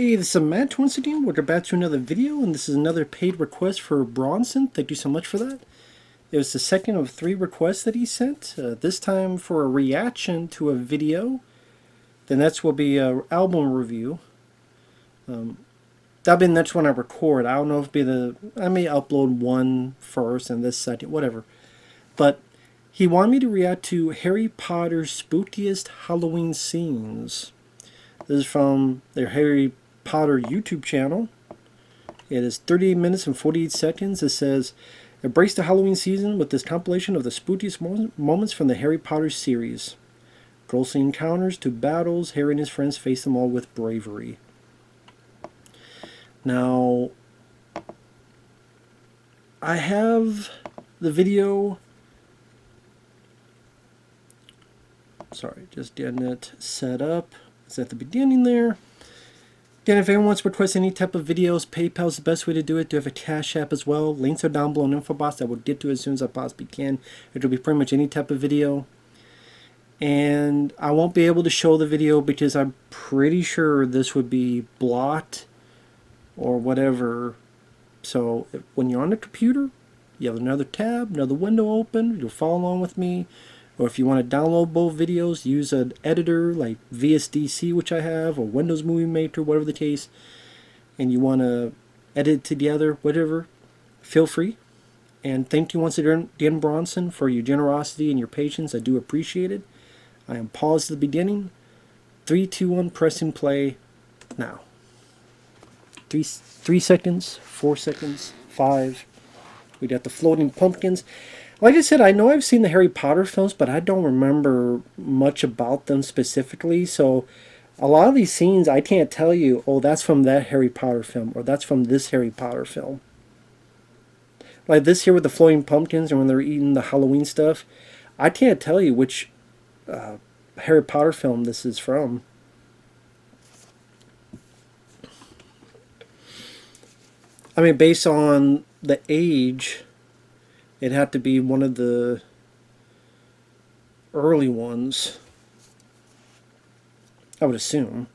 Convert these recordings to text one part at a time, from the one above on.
Hey, this is Matt once again. We're back to another video, and this is another paid request for Bronson. Thank you so much for that. It was the second of 3 requests that he sent, this time for a reaction to a video. The next will be an album review. That'll be the next one I record. I don't know if it'll be I may upload one first and this second, whatever. But he wanted me to react to Harry Potter's Spookiest Halloween Scenes. This is from their Harry Potter YouTube channel. It is 38 minutes and 48 seconds. It says, embrace the Halloween season with this compilation of the spookiest moments from the Harry Potter series. Ghostly encounters to battles, Harry and his friends face them all with bravery. Now, I have the video. Sorry, just getting it set up. It's at the beginning there. Again, if anyone wants to request any type of videos, PayPal is the best way to do it. Do have a CashApp as well. Links are down below in the info box. I will get to it as soon as I possibly can. It will be pretty much any type of video. And I won't be able to show the video because I'm pretty sure this would be blocked or whatever. So when you're on the computer, you have another tab, another window open. You'll follow along with me. Or if you want to download both videos, use an editor like VSDC, which I have, or Windows Movie Maker, whatever the case, and you want to edit it together, whatever, feel free. And thank you once again, Bronson, for your generosity and your patience. I do appreciate it. I am paused at the beginning. 3, 2, 1, pressing play now. 3 seconds, 4 seconds, 5. We got the floating pumpkins. Like I said, I know I've seen the Harry Potter films, but I don't remember much about them specifically. So a lot of these scenes, I can't tell you, oh, that's from that Harry Potter film, or that's from this Harry Potter film. Like this here with the floating pumpkins and when they're eating the Halloween stuff, I can't tell you which Harry Potter film this is from. I mean, based on the age, it'd have to be one of the early ones, I would assume.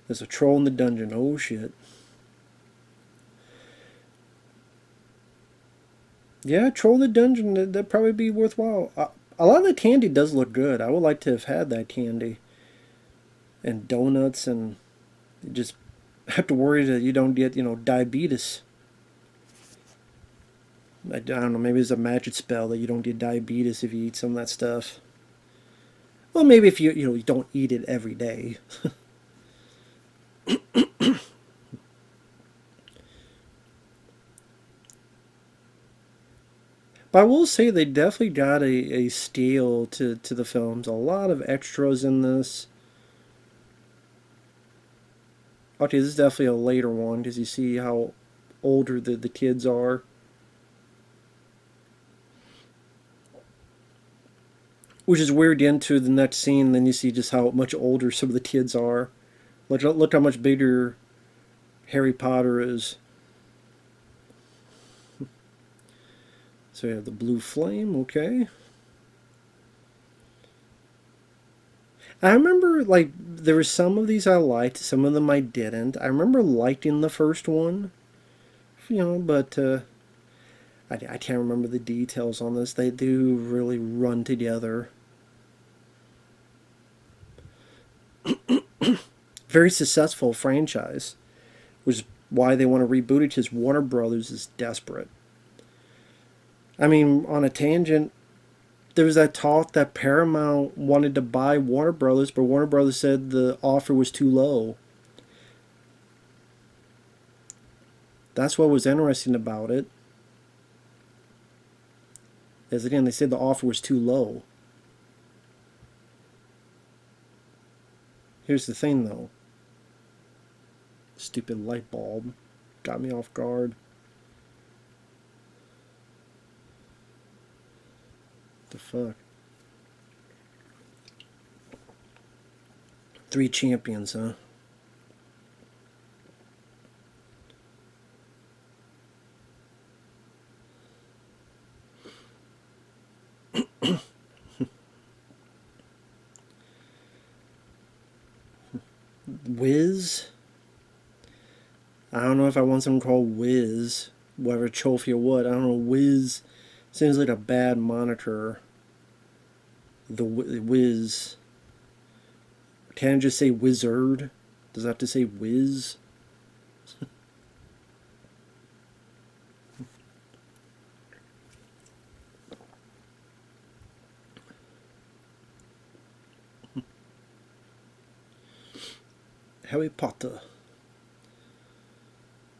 There's a troll in the dungeon. Oh, shit. Yeah, troll in the dungeon. That'd probably be worthwhile. A lot of the candy does look good. I would like to have had that candy. And donuts, and you just have to worry that you don't get, diabetes. I don't know, maybe it's a magic spell that you don't get diabetes if you eat some of that stuff. Well, maybe if you don't eat it every day. But I will say they definitely got a scale to the films. A lot of extras in this. Okay, this is definitely a later one because you see how older the kids are. Which is weird into the next scene, then you see just how much older some of the kids are. Look how much bigger Harry Potter is. So we have the blue flame, okay. I remember, like, there were some of these I liked, some of them I didn't. I remember liking the first one, but I can't remember the details on this. They do really run together. Very successful franchise, which is why they want to reboot it, because Warner Brothers is desperate. I mean, on a tangent, there was that talk that Paramount wanted to buy Warner Brothers, but Warner Brothers said the offer was too low. That's what was interesting about it. As again, they said the offer was too low. Here's the thing, though. Stupid light bulb got me off guard. What the fuck? 3 champions, huh? Wiz? I don't know if I want something called Wiz. Whatever trophy or what. I don't know. Wiz seems like a bad moniker. The Wiz. Can I just say Wizard? Does it have to say Wiz? Harry Potter.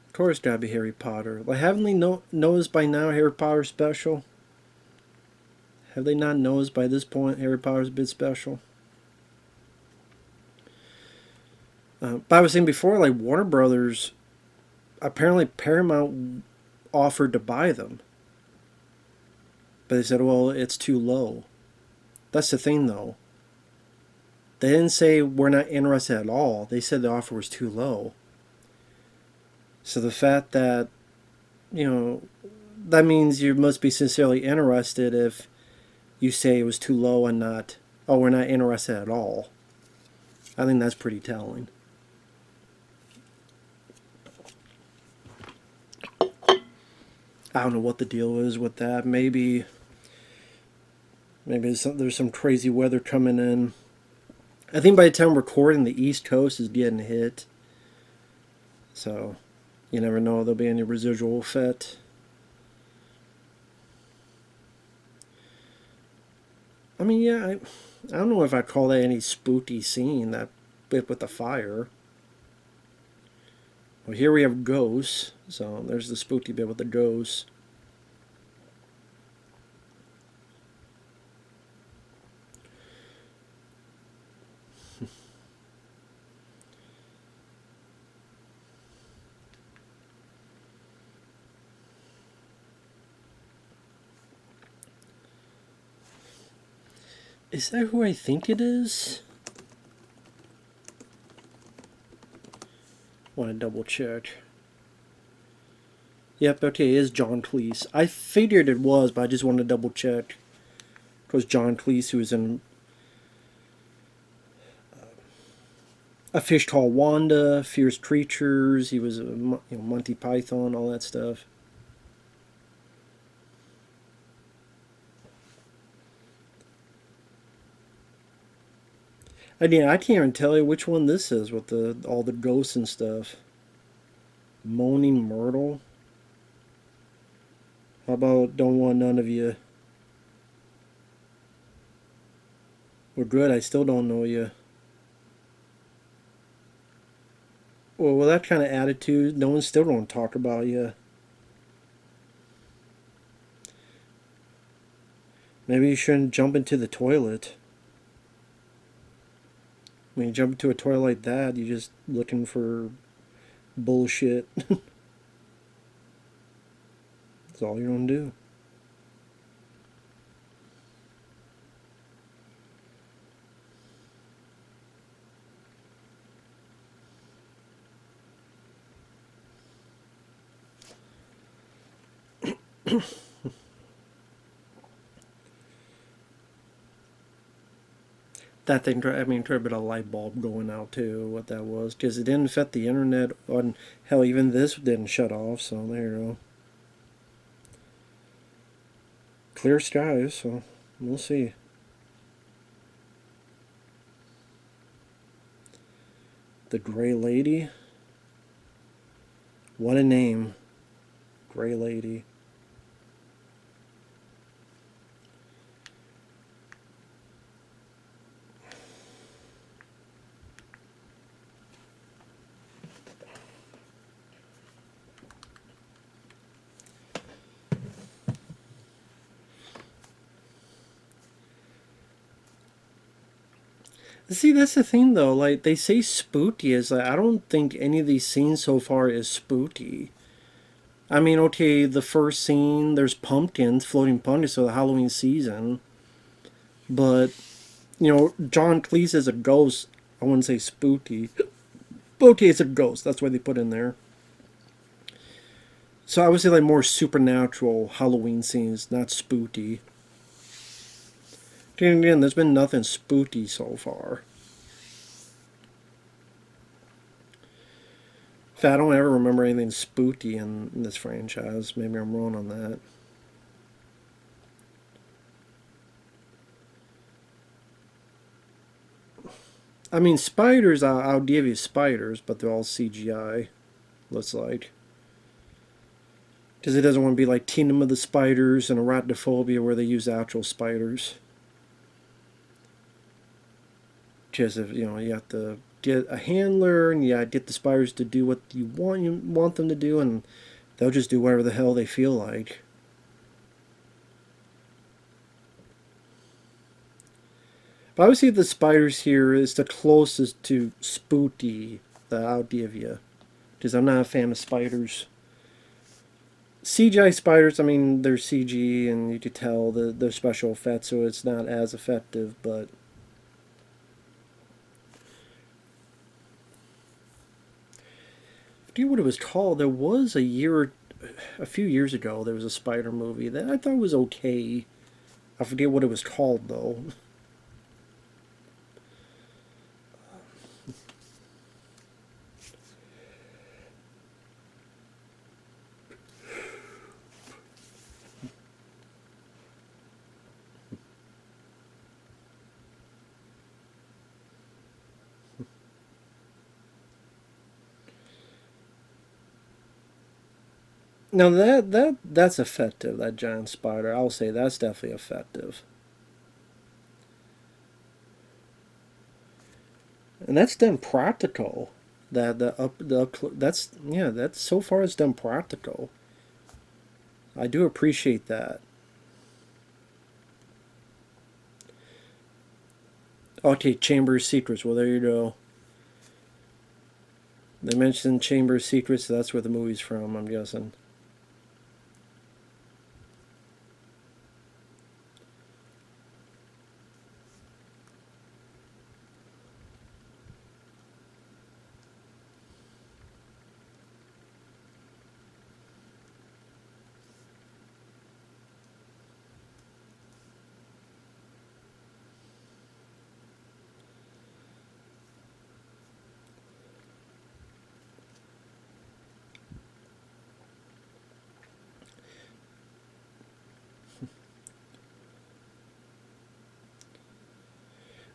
Of course, gotta be Harry Potter. Like, haven't they noticed by now Harry Potter special? Have they not noticed by this point Harry Potter's a bit special? But I was saying before, like Warner Brothers, apparently Paramount offered to buy them. But they said, well, it's too low. That's the thing, though. They didn't say we're not interested at all. They said the offer was too low. So the fact that, that means you must be sincerely interested if you say it was too low and not, oh, we're not interested at all. I think that's pretty telling. I don't know what the deal is with that. Maybe there's some crazy weather coming in. I think by the time we're recording, the East Coast is getting hit. So, you never know if there'll be any residual effect. I mean, yeah, I don't know if I'd call that any spooky scene, that bit with the fire. Well, here we have ghosts. So there's the spooky bit with the ghosts. Is that who I think it is? Want to double check. Yep, okay, it is John Cleese. I figured it was, but I just wanted to double check. It was John Cleese, who was in A Fish Called Wanda, Fierce Creatures. He was Monty Python, all that stuff. I can't even tell you which one this is with all the ghosts and stuff. Moaning Myrtle. How about Don't Want None of You? We're good, I still don't know you. Well, with that kind of attitude, no one still don't talk about you. Maybe you shouldn't jump into the toilet. When you jump into a toilet like that, you're just looking for bullshit. That's all you're gonna do. That thing, I mean, could have been a light bulb going out too, what that was. Because it didn't affect the internet. On hell, even this didn't shut off, so there you go. Clear skies, so we'll see. The Gray Lady. What a name. Gray Lady. See, that's the thing though, like, they say spooky is like, I don't think any of these scenes so far is spooky. I mean, okay, the first scene, there's pumpkins, floating pumpkins, so the Halloween season. But, John Cleese is a ghost. I wouldn't say spooky. But okay, it's a ghost, that's why they put in there. So I would say like more supernatural Halloween scenes, not spooky. Again, there's been nothing spooky so far. In fact, I don't ever remember anything spooky in this franchise. Maybe I'm wrong on that. I mean, spiders, I'll give you spiders, but they're all CGI, looks like. Because it doesn't want to be like Kingdom of the Spiders and Arachnophobia where they use actual spiders. Because if you have to get a handler and you get the spiders to do what you want them to do, and they'll just do whatever the hell they feel like. But I would say the spiders here is the closest to spooky that I'll give you. Because I'm not a fan of spiders. CGI spiders, I mean, they're CG and you could tell they're special effects, so it's not as effective, but I forget what it was called. There was a few years ago, there was a spider movie that I thought was okay. I forget what it was called, though. Now that's effective. That giant spider, I'll say that's definitely effective. And that's done practical. That that's yeah, that's so far it's done practical. I do appreciate that. Okay, Chamber of Secrets. Well, there you go. They mentioned Chamber of Secrets. So that's where the movie's from, I'm guessing.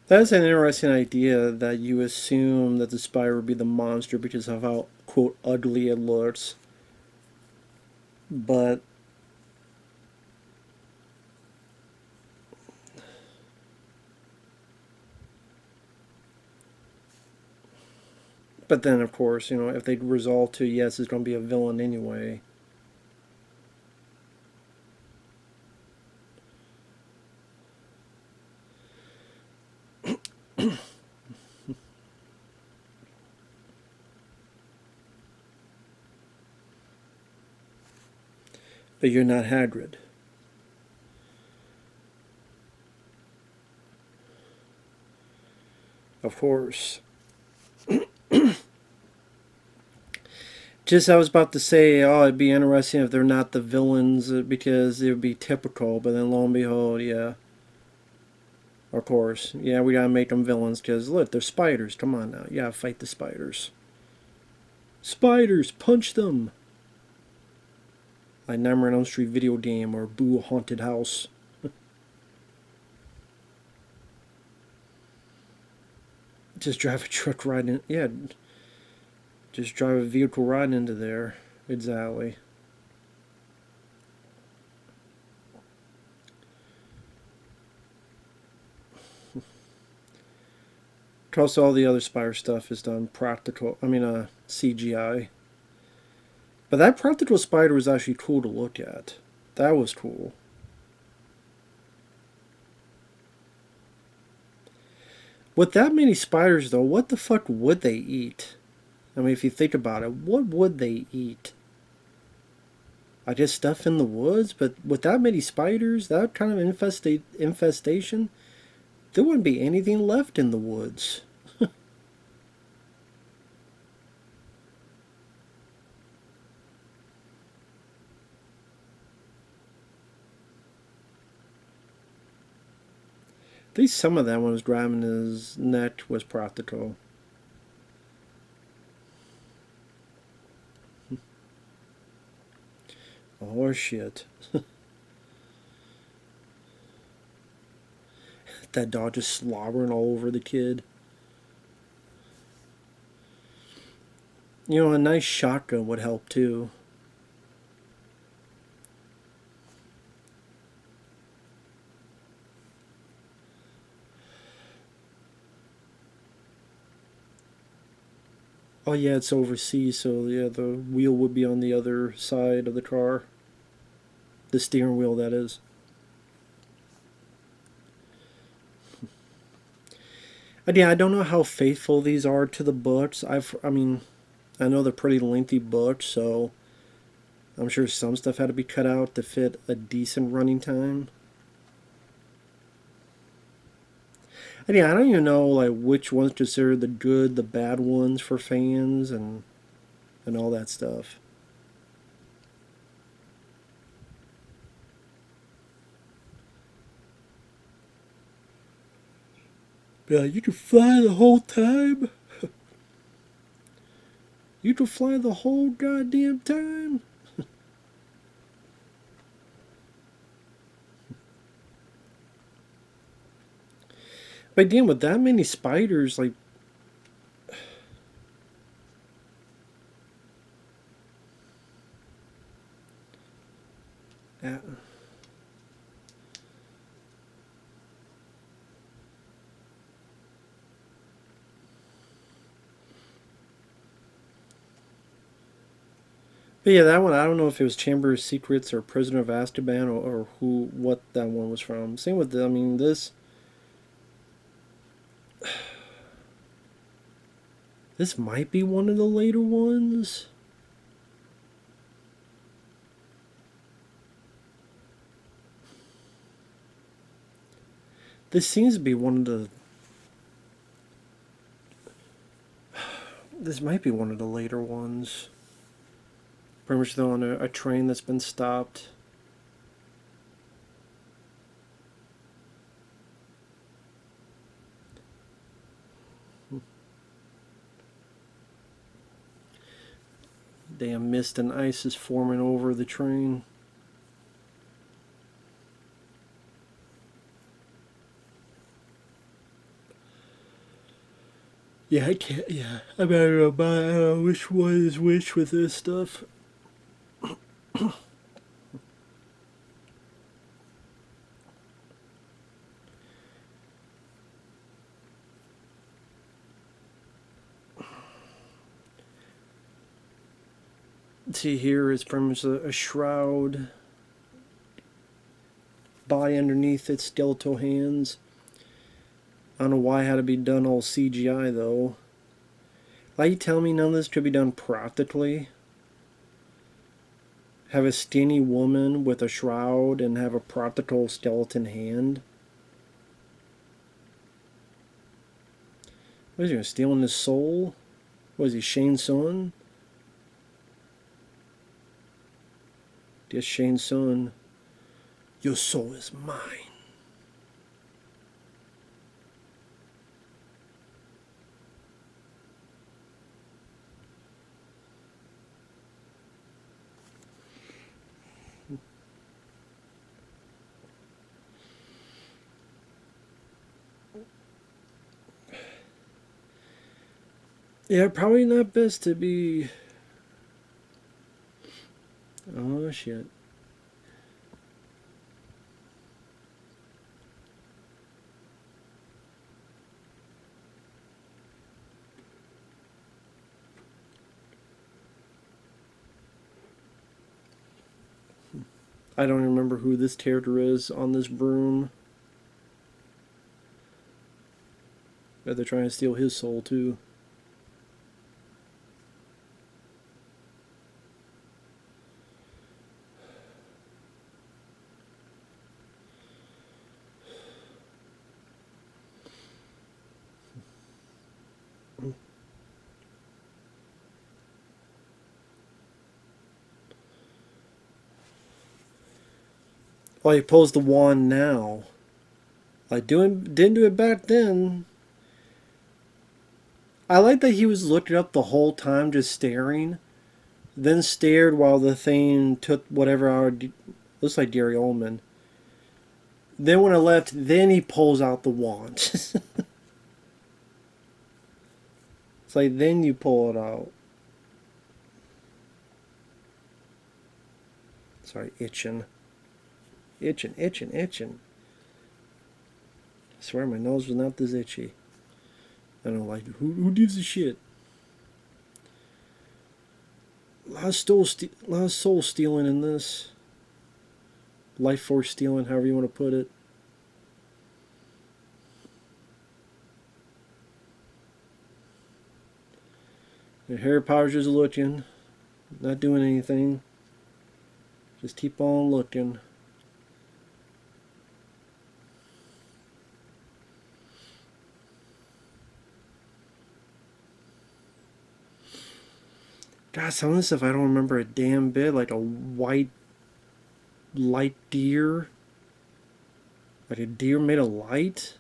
That's an interesting idea that you assume that the spider would be the monster because of how, quote, ugly it looks. But then, of course, if they resolve to, yes, it's going to be a villain anyway. But you're not Hagrid. Of course. Just I was about to say, oh, it'd be interesting if they're not the villains because it would be typical. But then lo and behold, yeah. Of course. Yeah, we gotta make them villains because, look, they're spiders. Come on now. You gotta fight the spiders. Spiders! Punch them! Like Nightmare on Elm Street video game or Boo Haunted House. Just drive a truck right in. Yeah. Just drive a vehicle right into there. Exactly. Plus, all the other Spire stuff is done practical. I mean, CGI. But that practical spider was actually cool to look at. That was cool. With that many spiders, though, what the fuck would they eat? I mean, if you think about it, what would they eat? I guess stuff in the woods, but with that many spiders, that kind of infestation, there wouldn't be anything left in the woods. At least some of that when was grabbing his neck was practical. Oh shit. That dog just slobbering all over the kid. You know, a nice shotgun would help too. Oh yeah, it's overseas, so yeah, the wheel would be on the other side of the car. The steering wheel, that is. And yeah, I don't know how faithful these are to the books. I mean, I know they're pretty lengthy books, so I'm sure some stuff had to be cut out to fit a decent running time. And yeah, I don't even know like which ones considered the good, the bad ones for fans, and all that stuff. Yeah, you can fly the whole time. You can fly the whole goddamn time. But damn, with that many spiders, like, uh, but yeah, that one I don't know if it was Chamber of Secrets or Prisoner of Azkaban or who what that one was from. Same with I mean this might be one of the later ones. This seems to be one of the. This might be one of the later ones. Pretty much they're on a train that's been stopped. Damn mist and ice is forming over the train. Yeah, I can't. Yeah, I don't know which one is which with this stuff. See, here is pretty much a shroud. Body underneath its skeletal hands. I don't know why it had to be done all CGI though. Like you tell me none of this could be done practically? Have a skinny woman with a shroud and have a practical skeleton hand? What is he, stealing his soul? What is he, Shane Sun? Yes, Shane Sun. Your soul is mine. Yeah, probably not best to be. Oh shit. I don't remember who this character is on this broom. But they're trying to steal his soul too. Oh, he pulls the wand now. Like didn't do it back then. I like that he was looking up the whole time, just staring. then stared while the thing took whatever our looks like Gary Oldman. Then when I left, then he pulls out the wand. It's like then you pull it out. Sorry, itching. Itching. I swear my nose was not this itchy. I don't like who gives a shit. A lot of soul stealing in this. Life force stealing, however you want to put it. And Harry Potter's just looking, not doing anything. Just keep on looking. God, some of this stuff I don't remember a damn bit. Like a white light deer. Like a deer made of light.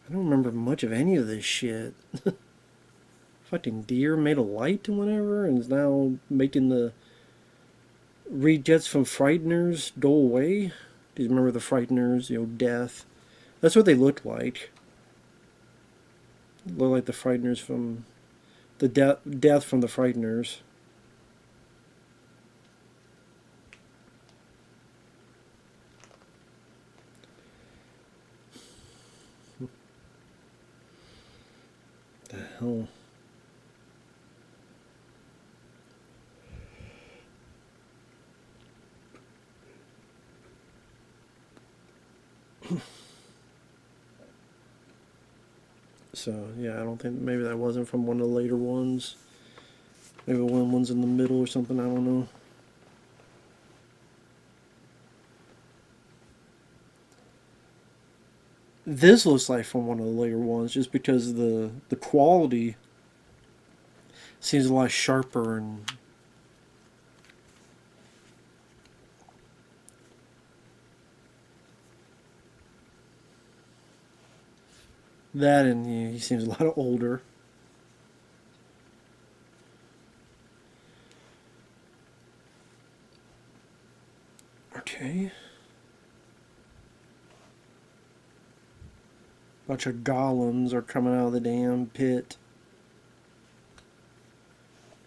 I don't remember much of any of this shit. Fucking deer made of light and whatever, and is now making the rejects from Frighteners go away. Do you remember the Frighteners? Death. That's what they look like. Look like the Frighteners from the death from the Frighteners. The hell. So, yeah, I don't think, maybe that wasn't from one of the later ones. Maybe one's in the middle or something, I don't know. This looks like from one of the later ones, just because the quality seems a lot sharper and that, and he seems a lot older. Okay. Bunch of golems are coming out of the damn pit.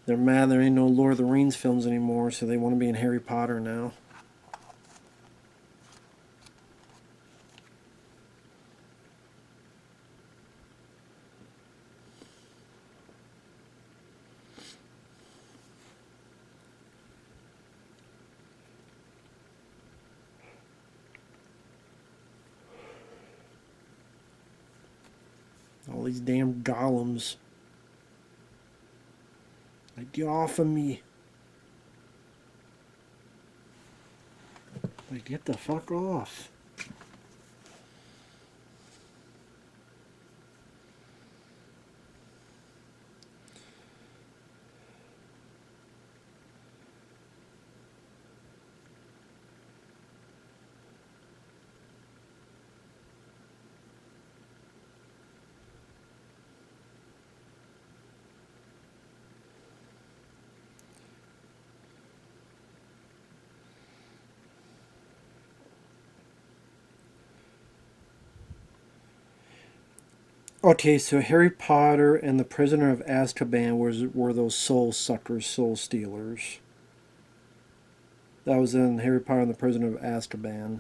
They're mad there ain't no Lord of the Rings films anymore, so they want to be in Harry Potter now. All these damn golems. Like, get off of me. Like, get the fuck off. Okay, so Harry Potter and the Prisoner of Azkaban were those soul suckers, soul stealers. That was in Harry Potter and the Prisoner of Azkaban.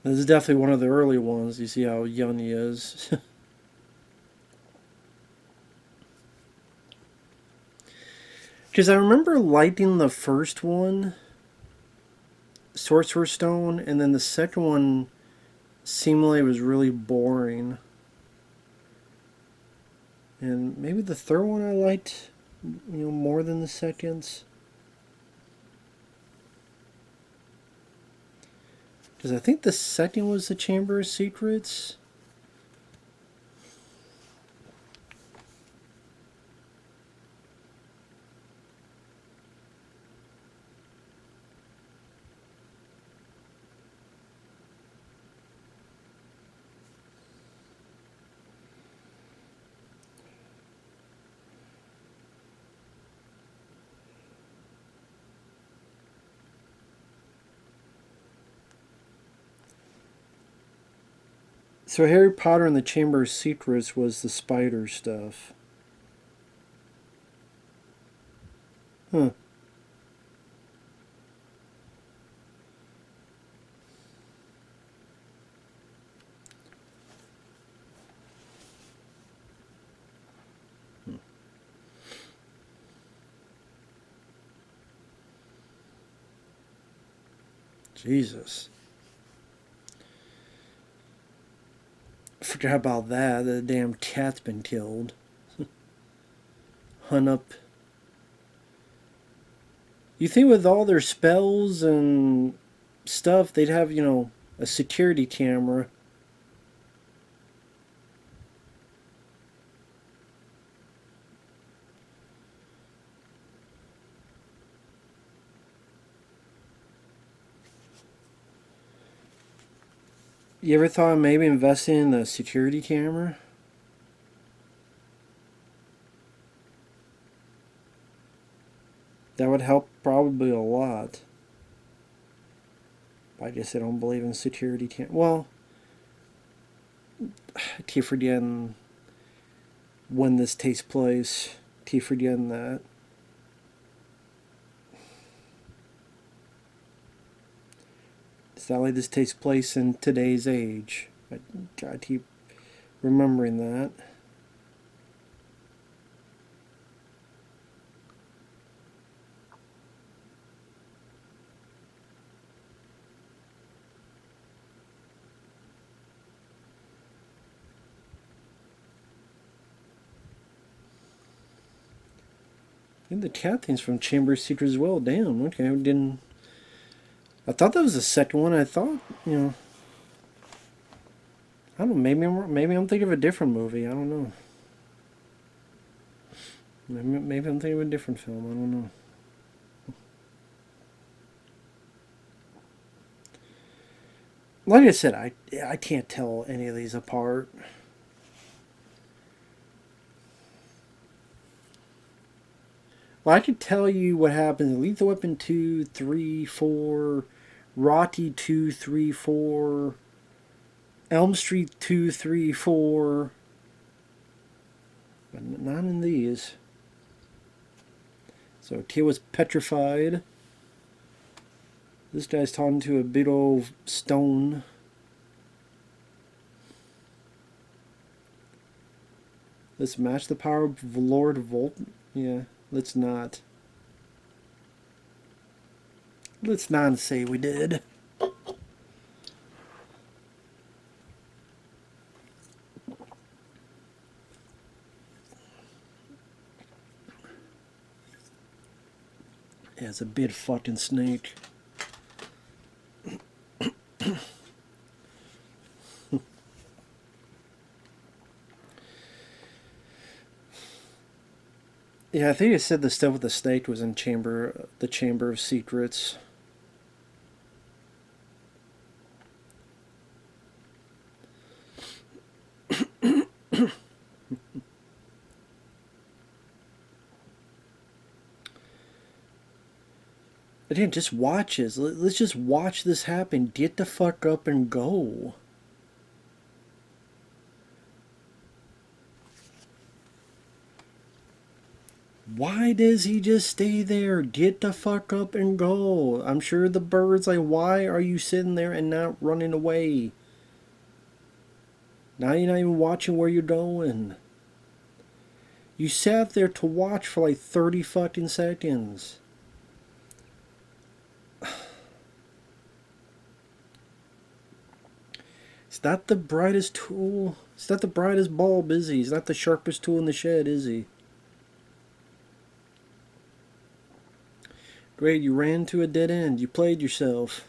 This is definitely one of the early ones. You see how young he is. Because I remember lighting the first one, Sorcerer's Stone, and then the second one seemingly was really boring. And maybe the third one I liked, more than the seconds. Because I think the second was the Chamber of Secrets. So Harry Potter and the Chamber of Secrets was the spider stuff. Huh. Jesus. Forgot about that. The damn cat's been killed. Hunt up. You think with all their spells and stuff, they'd have, a security camera. You ever thought of maybe investing in a security camera? That would help probably a lot. I guess I don't believe in security cam. Well, keep forgetting when this takes place. Keep forgetting that. It's not like this takes place in today's age. I keep remembering that. And the cat thing's from Chamber of Secrets as well. Damn, okay, I didn't. I thought that was the second one. I thought, I don't know. Maybe I'm thinking of a different movie. I don't know. Maybe I'm thinking of a different film. I don't know. Like I said, I can't tell any of these apart. Well, I could tell you what happens in Lethal Weapon 2, 3, 4, Rocky 2, 3, 4, Elm Street 2, 3, 4, but not in these. So Tia was petrified. This guy's talking to a big old stone. Let's match the power of Lord Volt. Yeah, let's not. Let's not say we did. Yeah, it's a big fucking snake. Yeah, I think it said the stuff with the snake was in the Chamber of Secrets. Again, just watch this. Let's just watch this happen. Get the fuck up and go. Why does he just stay there? Get the fuck up and go. I'm sure the bird's like, why are you sitting there and not running away? Now you're not even watching where you're going. You sat there to watch for like 30 fucking seconds. It's not the brightest tool. It's not the brightest bulb, is he? It's not the sharpest tool in the shed, is he? Great, you ran to a dead end. You played yourself.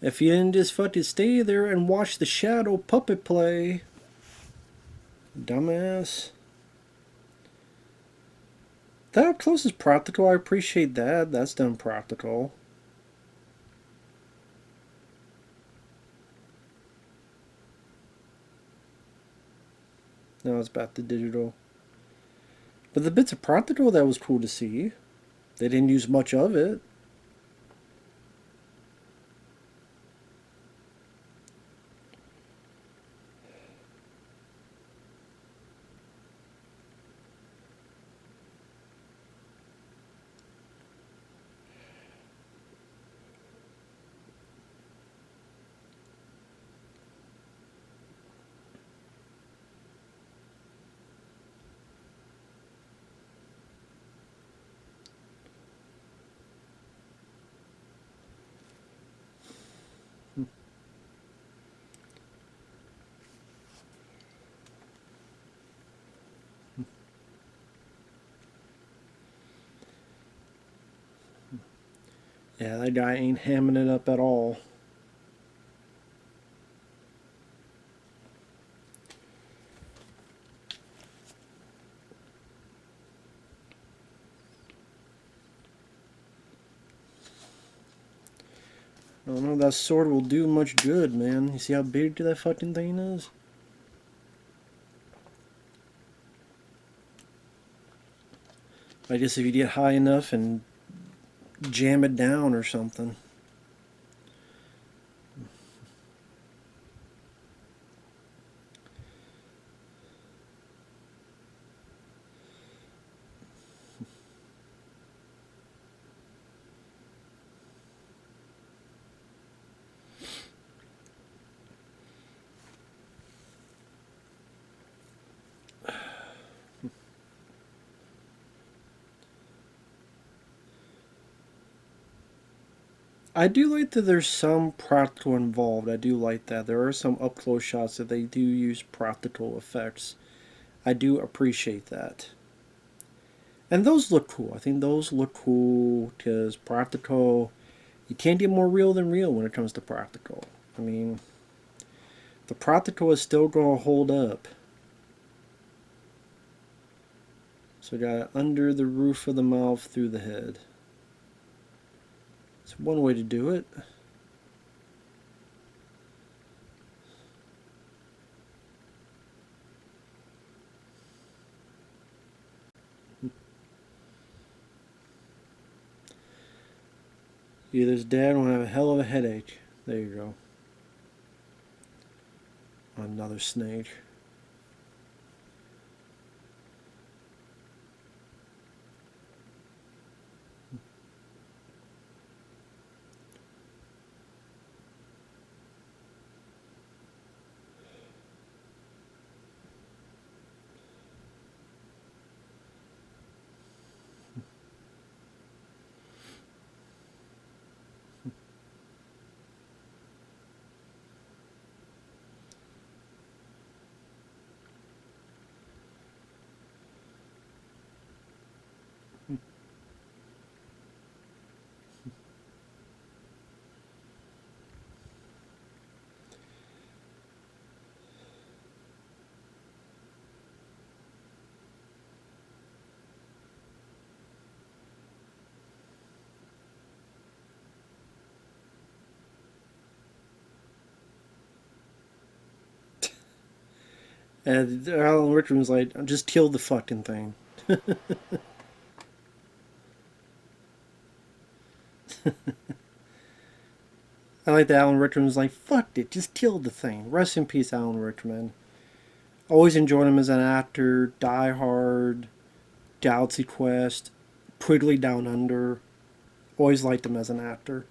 If you didn't just fucking stay there and watch the shadow puppet play. Dumbass. That up close is practical. I appreciate that. That's done practical. Now it's back to digital. But the bits of practical, that was cool to see. They didn't use much of it. Yeah, that guy ain't hamming it up at all. I don't know if that sword will do much good, man. You see how big that fucking thing is? I guess if you get high enough and jam it down or something. I do like that there's some practical involved. I do like that. There are some up close shots that they do use practical effects. I do appreciate that. And those look cool. I think those look cool because practical, you can't get more real than real when it comes to practical. I mean, the practical is still going to hold up. So we got it under the roof of the mouth, through the head. It's one way to do it. Either his dad will have a hell of a headache. There you go. Another snake. And Alan Rickman was like, just kill the fucking thing. I like that Alan Rickman was like, fuck it, just kill the thing. Rest in peace, Alan Rickman. Always enjoyed him as an actor. Die Hard, Galaxy Quest, Quigley Down Under. Always liked him as an actor.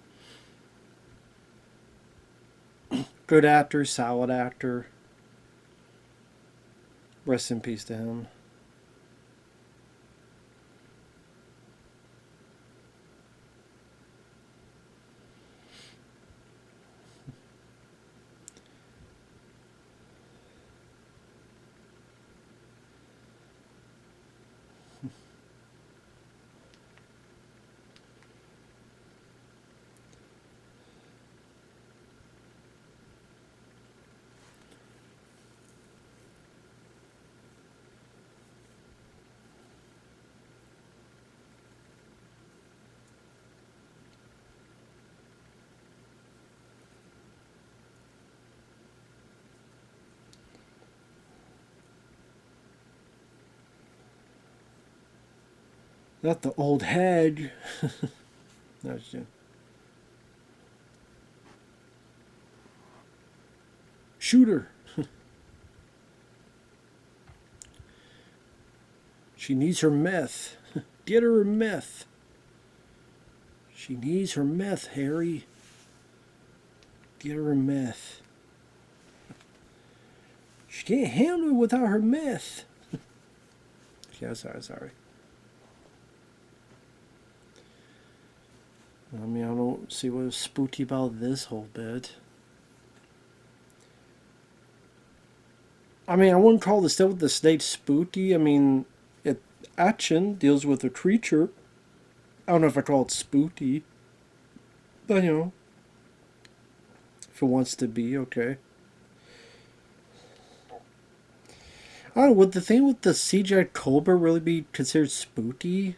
Good actor, solid actor. Rest in peace to him. Not the old hag. No, shoot her. She needs her meth. Get her meth. She needs her meth, Harry. Get her meth. She can't handle it without her meth. Yeah, sorry. I mean, I don't see what was spooky about this whole bit. I mean, I wouldn't call the stuff with the snake spooky. I mean, action deals with a creature. I don't know if I call it spooky. But, you know, if it wants to be, okay. I don't know, would the thing with the CGI Cobra really be considered spooky?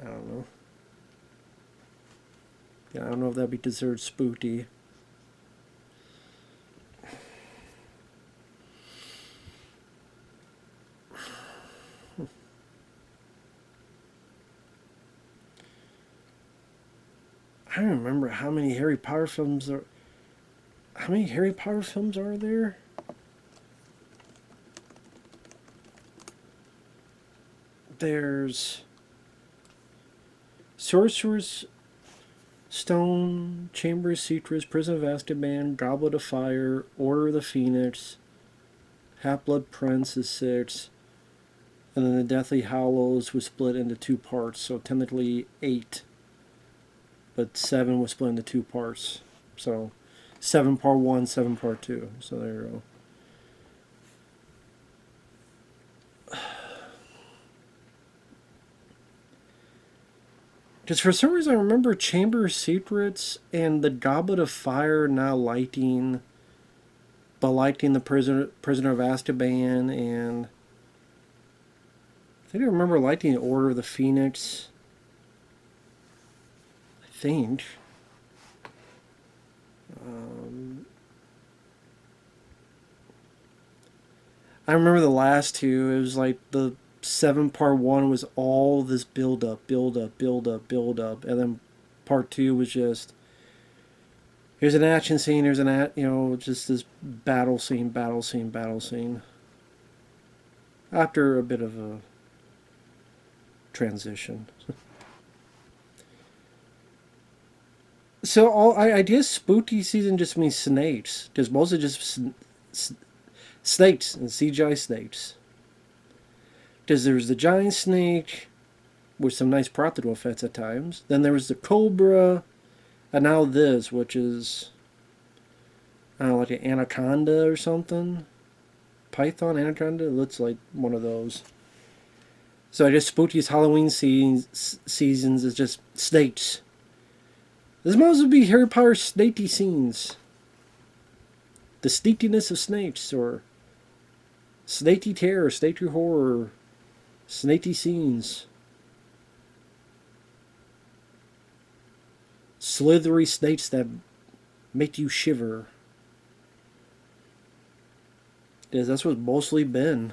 I don't know. Yeah, I don't know if that'd be considered spooky. I don't remember how many Harry Potter films are. How many Harry Potter films are there? There's Sorcerer's Stone, Chamber of Secrets, Prison of Azkaban, Goblet of Fire, Order of the Phoenix, Half-Blood Prince is 6, and then the Deathly Hallows was split into 2 parts, so technically 8. But 7 was split into 2 parts. So 7 part 1, 7 part 2. So there you go. Because for some reason I remember Chamber of Secrets and the Goblet of Fire now lighting the Prisoner of Azkaban, and I think I remember liking the Order of the Phoenix. I think. I remember the last 2. It was like the 7 part 1 was all this build up, and then part 2 was just here's an action scene, just this battle scene. After a bit of a transition. So I guess spooky season just means snakes, because mostly just snakes and CGI snakes. Because there's the giant snake with some nice practical effects at times. Then there was the cobra, and now this, which is I don't know, like an anaconda or something. Python, anaconda, it looks like one of those. So I guess spookiest Halloween seasons is just snakes. This might as well be Harry Potter snaky scenes. The sneakiness of snakes, or snaky terror, snaky horror, snaky scenes. Slithery snakes that make you shiver. Because that's what it's mostly been.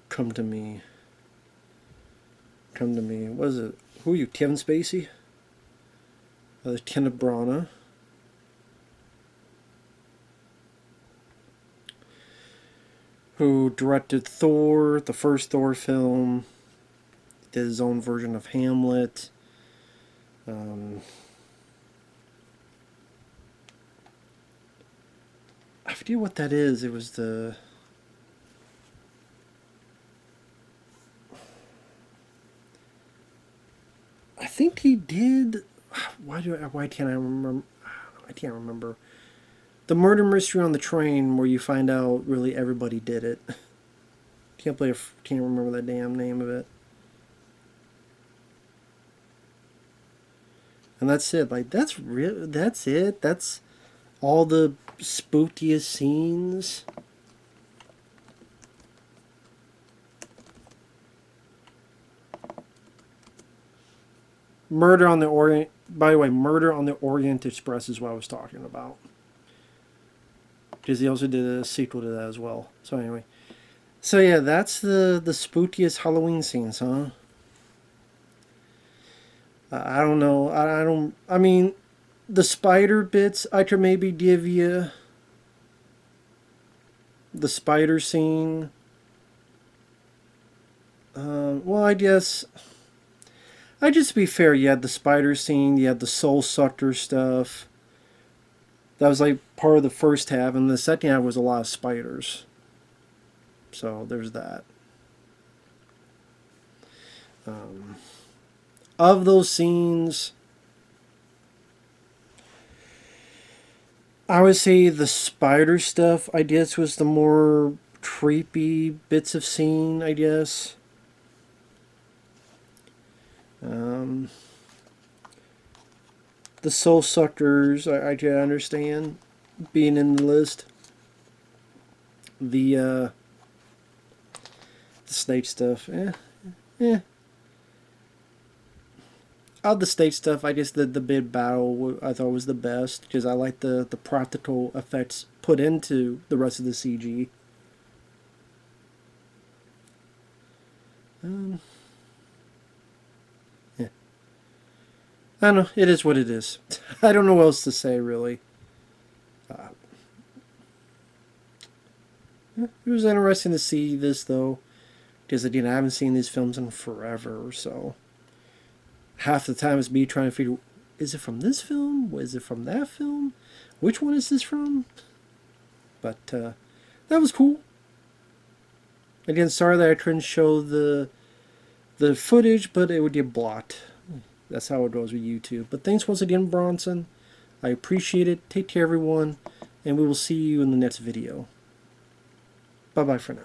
Come to me. What is it? Who are you, Kevin Spacey? There's Kenneth Branagh. Who directed Thor, the first Thor film. Did his own version of Hamlet. I forget what that is. It was the... I think he did... Why can't I remember? I can't remember. The murder mystery on the train where you find out really everybody did it. Can't remember the damn name of it. And that's it. Like, that's real. That's it. That's all the spookiest scenes. Murder on the Orient. By the way, Murder on the Orient Express is what I was talking about. Because he also did a sequel to that as well. So anyway. So yeah, that's the spookiest Halloween scenes, huh? I don't know. I mean, the spider bits, I could maybe give you the spider scene. Well, I guess... just to be fair, you had the spider scene, you had the soul sucker stuff. That was like part of the first half, and the second half was a lot of spiders. So there's that. Of those scenes, I would say the spider stuff, I guess, was the more creepy bits of scene, I guess. The soul suckers, I can understand being in the list. The snake stuff, Of the stage stuff, I guess the big battle I thought was the best because I like the practical effects put into the rest of the CG. Yeah. I don't know. It is what it is. I don't know what else to say, really. It was interesting to see this, though, because, again, I haven't seen these films in forever, so... Half the time it's me trying to figure, is it from this film? Is it from that film? Which one is this from? But that was cool. Again, sorry that I couldn't show the footage, but it would get blocked. That's how it goes with YouTube. But thanks once again, Bronson. I appreciate it. Take care, everyone. And we will see you in the next video. Bye-bye for now.